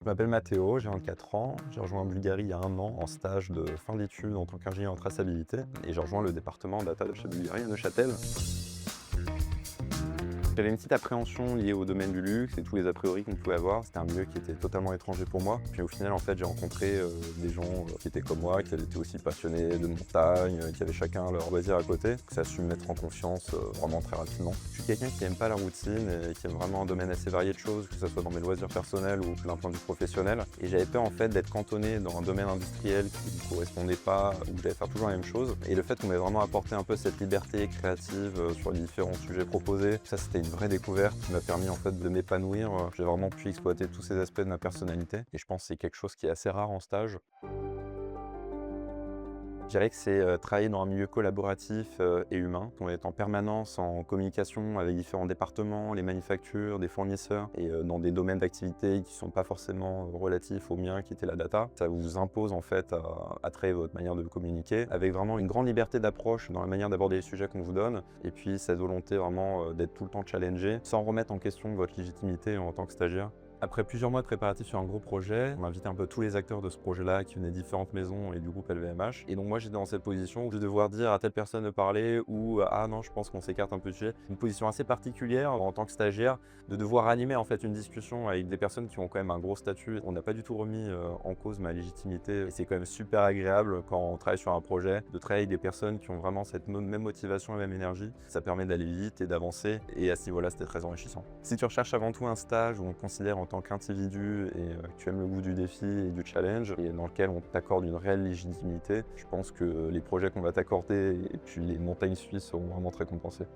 Je m'appelle Mathéo, j'ai 24 ans. J'ai rejoint Bulgarie il y a 1 an en stage de fin d'études en tant qu'ingénieur en traçabilité et j'ai rejoint le département data de chez Bulgarie à Neuchâtel. J'avais une petite appréhension liée au domaine du luxe et tous les a priori qu'on pouvait avoir. C'était un milieu qui était totalement étranger pour moi. Puis au final, en fait, j'ai rencontré des gens qui étaient comme moi, qui étaient aussi passionnés de montagne, qui avaient chacun leur loisir à côté. Donc ça a su me mettre en confiance vraiment très rapidement. Je suis quelqu'un qui aime pas la routine et qui aime vraiment un domaine assez varié de choses, que ce soit dans mes loisirs personnels ou d'un point de vue professionnel. Et j'avais peur en fait d'être cantonné dans un domaine industriel qui ne me correspondait pas, où j'allais faire toujours la même chose. Et le fait qu'on m'ait vraiment apporté un peu cette liberté créative sur les différents sujets proposés, ça c'était une vraie découverte qui m'a permis en fait de m'épanouir. J'ai vraiment pu exploiter tous ces aspects de ma personnalité et je pense que c'est quelque chose qui est assez rare en stage. Je dirais que c'est travailler dans un milieu collaboratif et humain. On est en permanence en communication avec différents départements, les manufactures, des fournisseurs et dans des domaines d'activité qui ne sont pas forcément relatifs au mien qui était la data. Ça vous impose en fait à créer votre manière de communiquer avec vraiment une grande liberté d'approche dans la manière d'aborder les sujets qu'on vous donne et puis cette volonté vraiment d'être tout le temps challengé sans remettre en question votre légitimité en tant que stagiaire. Après plusieurs mois de préparatifs sur un gros projet, on a invité un peu tous les acteurs de ce projet-là qui venaient de différentes maisons et du groupe LVMH. Et donc moi j'étais dans cette position où je vais devoir dire à telle personne de parler ou ah non je pense qu'on s'écarte un peu du sujet. Une position assez particulière en tant que stagiaire de devoir animer en fait une discussion avec des personnes qui ont quand même un gros statut. On n'a pas du tout remis en cause ma légitimité et c'est quand même super agréable quand on travaille sur un projet de travailler avec des personnes qui ont vraiment cette même motivation et même énergie. Ça permet d'aller vite et d'avancer et à ce niveau-là c'était très enrichissant. Si tu recherches avant tout un stage où on te considère en tant qu'individu et que tu aimes le goût du défi et du challenge et dans lequel on t'accorde une réelle légitimité, je pense que les projets qu'on va t'accorder et puis les montagnes suisses seront vraiment très compensés.